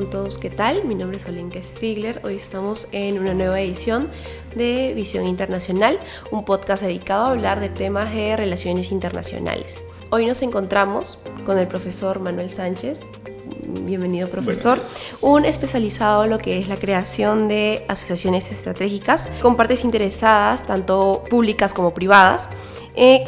con todos, ¿qué tal? Mi nombre es Olenka Stigler. Hoy estamos en una nueva edición de Visión Internacional, un podcast dedicado a hablar de temas de relaciones internacionales. Hoy nos encontramos con el profesor Manuel Sánchez. Bienvenido, profesor. Un especializado en lo que es la creación de asociaciones estratégicas con partes interesadas, tanto públicas como privadas,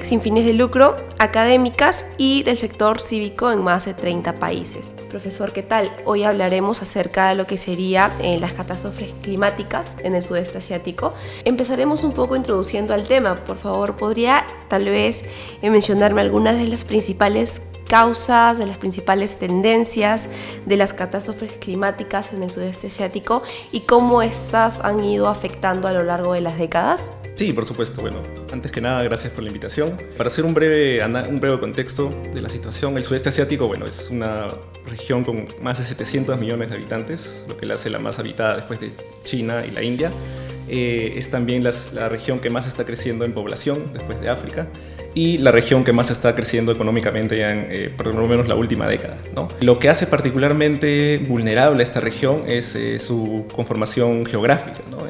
sin fines de lucro, académicas y del sector cívico en más de 30 países. Profesor, ¿qué tal? Hoy hablaremos acerca de lo que serían las catástrofes climáticas en el sudeste asiático. Empezaremos un poco introduciendo al tema. Por favor, ¿podría tal vez mencionarme algunas de las principales causas, de las principales tendencias de las catástrofes climáticas en el sudeste asiático y cómo estas han ido afectando a lo largo de las décadas? Sí, por supuesto. Bueno, antes que nada, gracias por la invitación. Para hacer un breve contexto de la situación, el sudeste asiático, bueno, es una región con más de 700 millones de habitantes, lo que la hace la más habitada después de China y la India. Es también la región que más está creciendo en población después de África y la región que más está creciendo económicamente ya en por lo menos la última década, ¿no? Lo que hace particularmente vulnerable a esta región es su conformación geográfica, ¿no?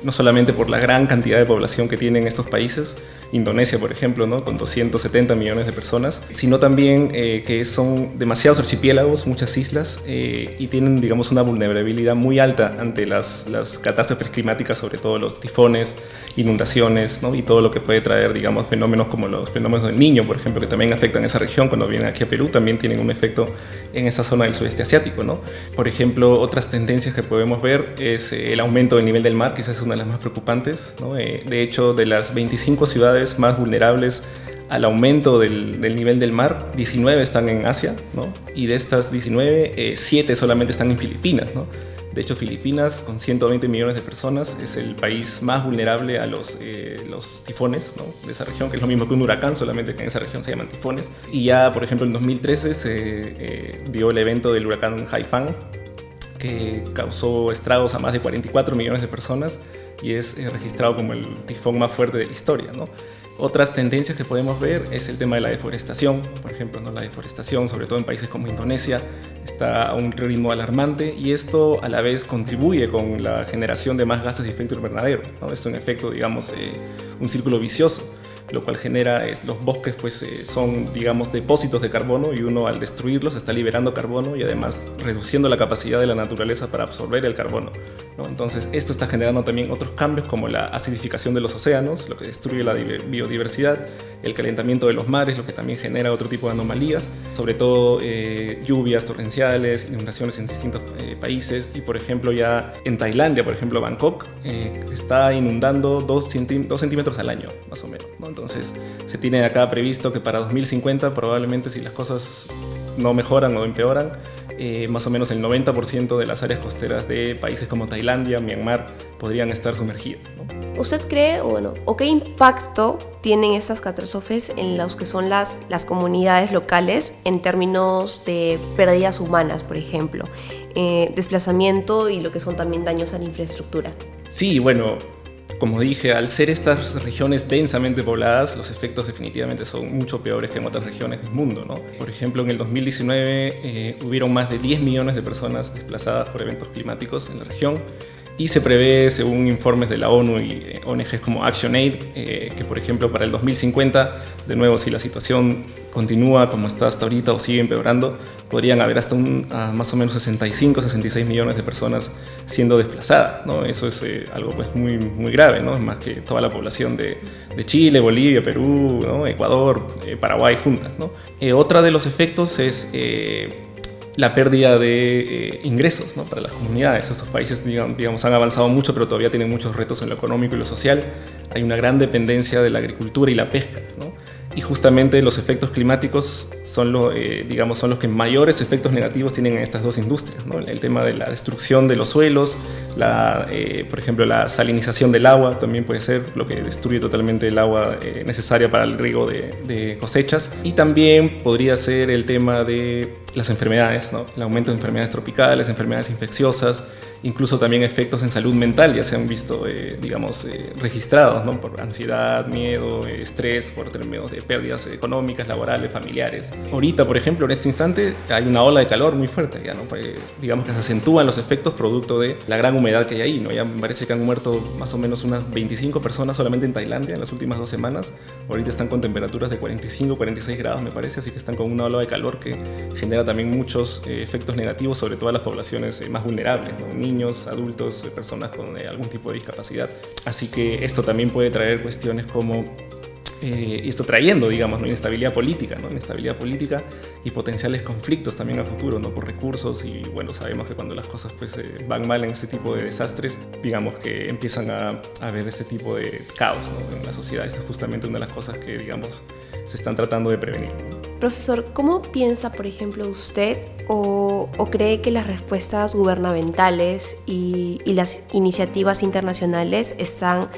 No solamente por la gran cantidad de población que tienen estos países, Indonesia por ejemplo, ¿no? Con 270 millones de personas, sino también que son demasiados archipiélagos, muchas islas, y tienen, digamos, una vulnerabilidad muy alta ante las catástrofes climáticas, sobre todo los tifones, inundaciones, ¿no? Y todo lo que puede traer, digamos, fenómenos como los fenómenos del Niño, por ejemplo, que también afectan a esa región. Cuando vienen aquí a Perú también tienen un efecto en esa zona del sudeste asiático, ¿no? Por ejemplo, otras tendencias que podemos ver es el aumento del nivel del mar, quizás es una de las más preocupantes, ¿no? De hecho, de las 25 ciudades más vulnerables al aumento del nivel del mar, 19 están en Asia, ¿no? Y de estas 19, 7 solamente están en Filipinas, ¿no? De hecho, Filipinas, con 120 millones de personas, es el país más vulnerable a los tifones, ¿no? De esa región, que es lo mismo que un huracán, solamente que en esa región se llaman tifones. Y ya, por ejemplo, en 2013 se dio el evento del huracán Haifang, que causó estragos a más de 44 millones de personas y es registrado como el tifón más fuerte de la historia, ¿no? Otras tendencias que podemos ver es el tema de la deforestación. Por ejemplo, ¿no? La deforestación, sobre todo en países como Indonesia, está a un ritmo alarmante y esto a la vez contribuye con la generación de más gases de efecto invernadero, ¿no? Es un efecto, digamos, un círculo vicioso, lo cual genera los bosques, pues son, digamos, depósitos de carbono y uno al destruirlos está liberando carbono y además reduciendo la capacidad de la naturaleza para absorber el carbono, ¿no? Entonces esto está generando también otros cambios como la acidificación de los océanos, lo que destruye la biodiversidad, el calentamiento de los mares, lo que también genera otro tipo de anomalías, sobre todo lluvias torrenciales, inundaciones en distintos países. Y por ejemplo ya en Tailandia, por ejemplo Bangkok, está inundando 2 centímetros al año más o menos, ¿no? Entonces se tiene acá previsto que para 2050 probablemente, si las cosas no mejoran o empeoran, más o menos el 90% de las áreas costeras de países como Tailandia, Myanmar podrían estar sumergidas, ¿no? ¿Usted cree, o qué impacto tienen estas catástrofes en los que son las comunidades locales en términos de pérdidas humanas, por ejemplo, desplazamiento y lo que son también daños a la infraestructura? Sí, bueno, como dije, al ser estas regiones densamente pobladas, los efectos definitivamente son mucho peores que en otras regiones del mundo, ¿no? Por ejemplo, en el 2019 hubieron más de 10 millones de personas desplazadas por eventos climáticos en la región y se prevé, según informes de la ONU y ONGs como ActionAid, que por ejemplo para el 2050, de nuevo, si la situación continúa como está hasta ahorita o sigue empeorando, podrían haber hasta más o menos 65-66 millones de personas siendo desplazadas, ¿no? Eso es algo pues muy, muy grave, ¿no? Es más que toda la población de Chile, Bolivia, Perú, ¿no? Ecuador, Paraguay juntas, ¿no? Otra de los efectos es la pérdida de ingresos, ¿no? Para las comunidades. Estos países, digamos, han avanzado mucho, pero todavía tienen muchos retos en lo económico y lo social. Hay una gran dependencia de la agricultura y la pesca, ¿no? Y justamente los efectos climáticos son los que mayores efectos negativos tienen en estas dos industrias, ¿no? El tema de la destrucción de los suelos, por ejemplo, la salinización del agua también puede ser lo que destruye totalmente el agua necesaria para el riego de cosechas. Y también podría ser el tema de las enfermedades, ¿no? El aumento de enfermedades tropicales, enfermedades infecciosas, incluso también efectos en salud mental ya se han visto, registrados, ¿no? Por ansiedad, miedo, estrés, por términos de pérdidas económicas, laborales, familiares. Ahorita, por ejemplo, en este instante hay una ola de calor muy fuerte, ya, ¿no? Digamos que se acentúan los efectos producto de la gran humedad que hay ahí, ¿no? Ya me parece que han muerto más o menos unas 25 personas solamente en Tailandia en las últimas 2 semanas. Ahorita están con temperaturas de 45, 46 grados, me parece, así que están con una ola de calor que genera también muchos efectos negativos, sobre todo a las poblaciones más vulnerables, ¿no? Niños, adultos, personas con algún tipo de discapacidad. Así que esto también puede traer cuestiones como esto trayendo, digamos, ¿no? Inestabilidad política, ¿no? Inestabilidad política y potenciales conflictos también a futuro, ¿no? Por recursos. Y bueno, sabemos que cuando las cosas pues van mal en este tipo de desastres, digamos que empiezan a haber este tipo de caos, ¿no? En la sociedad. Esta es justamente una de las cosas que, digamos, se están tratando de prevenir. Profesor, ¿cómo piensa, por ejemplo, usted o cree que las respuestas gubernamentales y las iniciativas internacionales están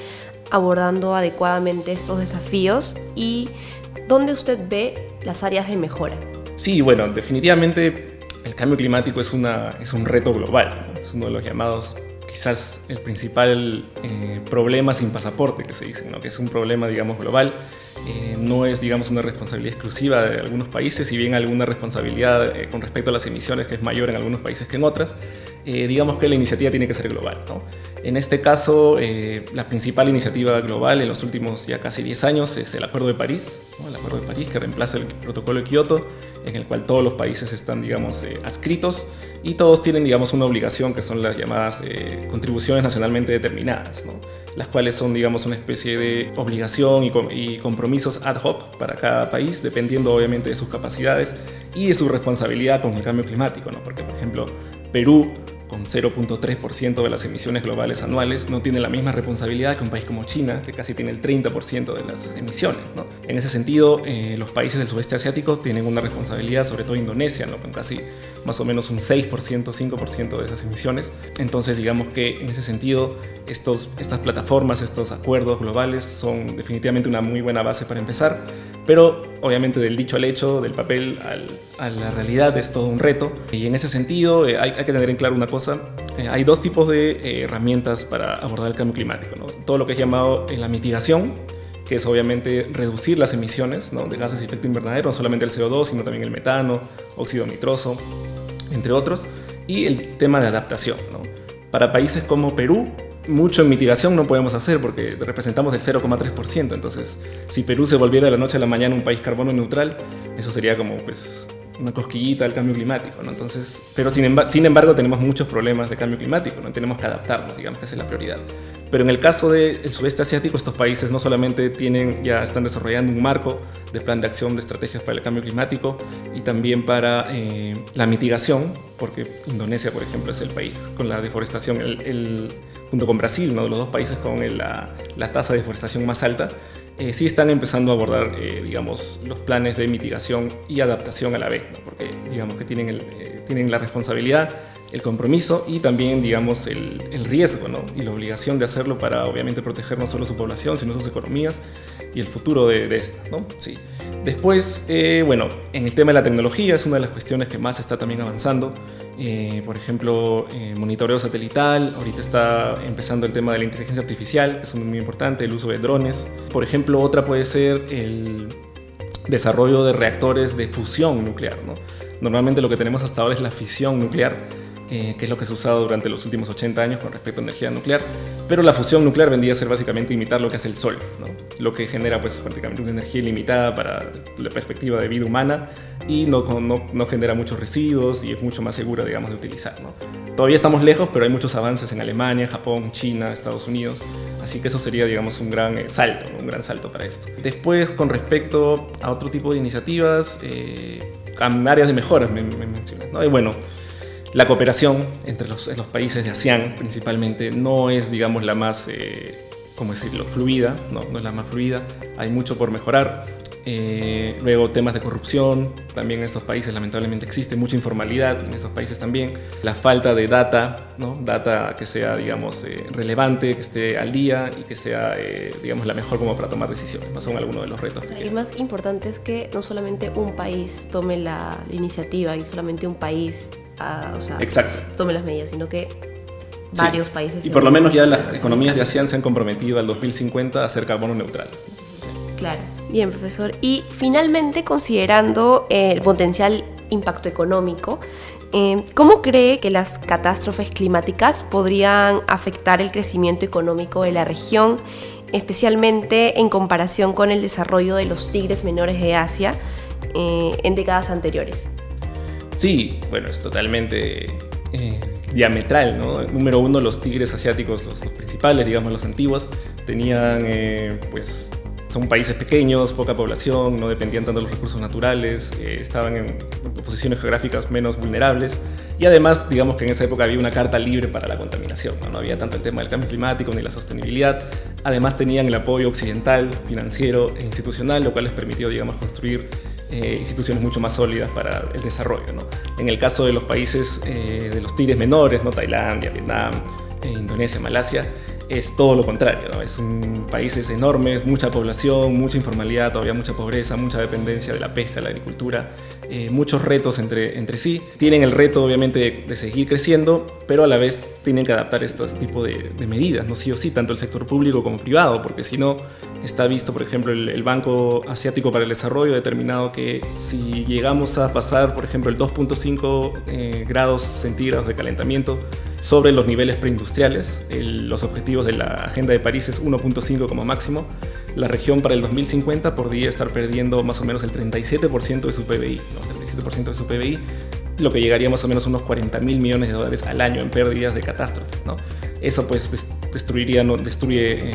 abordando adecuadamente estos desafíos y dónde usted ve las áreas de mejora? Sí, bueno, definitivamente el cambio climático es un reto global, ¿no? Es uno de los llamados, quizás el principal problema sin pasaporte que se dice, ¿no? Que es un problema, digamos, global. No es, digamos, una responsabilidad exclusiva de algunos países, si bien alguna responsabilidad con respecto a las emisiones que es mayor en algunos países que en otras, digamos que la iniciativa tiene que ser global, ¿no? En este caso, la principal iniciativa global en los últimos ya casi 10 años es el Acuerdo de París, ¿no? El Acuerdo de París que reemplaza el Protocolo de Kioto, en el cual todos los países están, digamos, adscritos y todos tienen, digamos, una obligación que son las llamadas contribuciones nacionalmente determinadas, ¿no? Las cuales son, digamos, una especie de obligación y compromisos ad hoc para cada país, dependiendo obviamente de sus capacidades y de su responsabilidad con el cambio climático, ¿no? Porque, por ejemplo, Perú, con 0.3% de las emisiones globales anuales, no tiene la misma responsabilidad que un país como China, que casi tiene el 30% de las emisiones, ¿no? En ese sentido, los países del sudeste asiático tienen una responsabilidad, sobre todo Indonesia, ¿no? Con casi más o menos un 6%, 5% de esas emisiones. Entonces, digamos que en ese sentido, estas plataformas, estos acuerdos globales son definitivamente una muy buena base para empezar, pero obviamente del dicho al hecho, del papel a la realidad es todo un reto. Y en ese sentido hay que tener en claro una cosa, hay 2 tipos de herramientas para abordar el cambio climático, ¿no? Todo lo que es llamado la mitigación, que es obviamente reducir las emisiones, ¿no? De gases de efecto invernadero, no solamente el CO2, sino también el metano, óxido nitroso, entre otros, y el tema de adaptación, ¿no? Para países como Perú, mucho en mitigación no podemos hacer porque representamos el 0,3%, entonces si Perú se volviera de la noche a la mañana un país carbono neutral, eso sería como pues una cosquillita al cambio climático, ¿no? Entonces, pero sin embargo tenemos muchos problemas de cambio climático, ¿no? Tenemos que adaptarnos, digamos que esa es la prioridad. Pero en el caso del sudeste asiático, estos países no solamente ya están desarrollando un marco de plan de acción de estrategias para el cambio climático y también para la mitigación, porque Indonesia, por ejemplo, es el país con la deforestación, junto con Brasil, ¿no? Los 2 países con la tasa de deforestación más alta, sí están empezando a abordar, digamos, los planes de mitigación y adaptación a la vez, ¿no? Porque digamos que tienen la responsabilidad, el compromiso y también, digamos, el riesgo, ¿no? Y la obligación de hacerlo para, obviamente, proteger no solo su población, sino sus economías y el futuro de esta, ¿no? Sí. Después, bueno, en el tema de la tecnología es una de las cuestiones que más está también avanzando. Por ejemplo, monitoreo satelital, ahorita está empezando el tema de la inteligencia artificial, que es muy importante, el uso de drones. Por ejemplo, otra puede ser el desarrollo de reactores de fusión nuclear, ¿no? Normalmente lo que tenemos hasta ahora es la fisión nuclear, que es lo que se ha usado durante los últimos 80 años con respecto a energía nuclear, pero la fusión nuclear vendría a ser básicamente imitar lo que hace el Sol, ¿no? Lo que genera pues prácticamente una energía ilimitada para la perspectiva de vida humana y no genera muchos residuos y es mucho más segura, digamos, de utilizar, ¿no? Todavía estamos lejos, pero hay muchos avances en Alemania, Japón, China, Estados Unidos, así que eso sería, digamos, un gran salto, ¿no? Un gran salto para esto. Después, con respecto a otro tipo de iniciativas, áreas de mejoras me mencionas, ¿no? Y bueno, la cooperación entre los países de ASEAN principalmente no es, digamos, la más, ¿cómo decirlo?, fluida, no es la más fluida, hay mucho por mejorar. Luego temas de corrupción, también en estos países lamentablemente existe mucha informalidad, en estos países también. La falta de data, ¿no? Data que sea, digamos, relevante, que esté al día y que sea, digamos, la mejor como para tomar decisiones, ¿no? Son algunos de los retos. Y más importante es que no solamente un país tome la iniciativa y solamente un país tome las medidas, sino que varios países. Y por lo menos ya las economías de ASEAN se han comprometido al 2050 a ser carbono neutral. Claro. Bien, profesor. Y finalmente, considerando el potencial impacto económico, ¿cómo cree que las catástrofes climáticas podrían afectar el crecimiento económico de la región, especialmente en comparación con el desarrollo de los tigres menores de Asia en décadas anteriores? Sí, bueno, es totalmente diametral, ¿no? Número uno, los tigres asiáticos, los principales, digamos, los antiguos, tenían, son países pequeños, poca población, no dependían tanto de los recursos naturales, estaban en posiciones geográficas menos vulnerables y además, digamos que en esa época había una carta libre para la contaminación, ¿no? No había tanto el tema del cambio climático ni la sostenibilidad. Además tenían el apoyo occidental, financiero e institucional, lo cual les permitió, digamos, construir instituciones mucho más sólidas para el desarrollo, ¿no? En el caso de los países de los tigres menores, ¿no? Tailandia, Vietnam, Indonesia, Malasia, es todo lo contrario, ¿no? Son países enormes, mucha población, mucha informalidad, todavía mucha pobreza, mucha dependencia de la pesca, la agricultura, muchos retos entre sí. Tienen el reto, obviamente, de seguir creciendo, pero a la vez tienen que adaptar estos tipos de medidas, ¿no? Sí o sí, tanto el sector público como privado, porque si no, está visto, por ejemplo, el Banco Asiático para el Desarrollo ha determinado que si llegamos a pasar, por ejemplo, el 2.5 grados centígrados de calentamiento sobre los niveles preindustriales, los objetivos de la Agenda de París es 1.5 como máximo, la región para el 2050 podría estar perdiendo más o menos el 37% de su PBI, ¿no? 37% de su PBI, lo que llegaría más o menos a unos $40.000 millones al año en pérdidas de catástrofes, ¿no? Eso pues destruye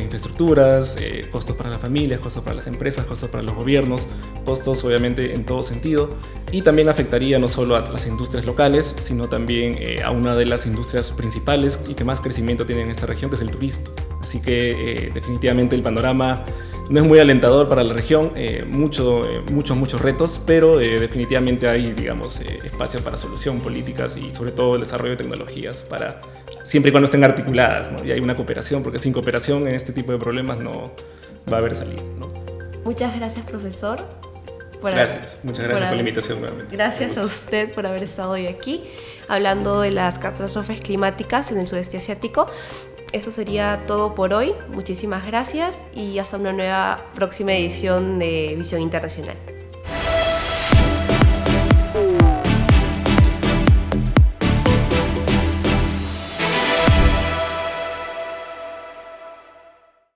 infraestructuras, costos para las familias, costos para las empresas, costos para los gobiernos, costos obviamente en todo sentido, y también afectaría no solo a las industrias locales, sino también a una de las industrias principales y que más crecimiento tiene en esta región, que es el turismo. Así que definitivamente el panorama no es muy alentador para la región, muchos retos, pero definitivamente hay, digamos, espacio para solución, políticas y sobre todo el desarrollo de tecnologías para, siempre y cuando estén articuladas, ¿no? Y hay una cooperación, porque sin cooperación en este tipo de problemas no va a haber salida, ¿no? Muchas gracias, profesor. Muchas gracias por la invitación nuevamente. Gracias a usted por haber estado hoy aquí hablando de las catástrofes climáticas en el sudeste asiático. Eso sería todo por hoy. Muchísimas gracias y hasta una nueva próxima edición de Visión Internacional.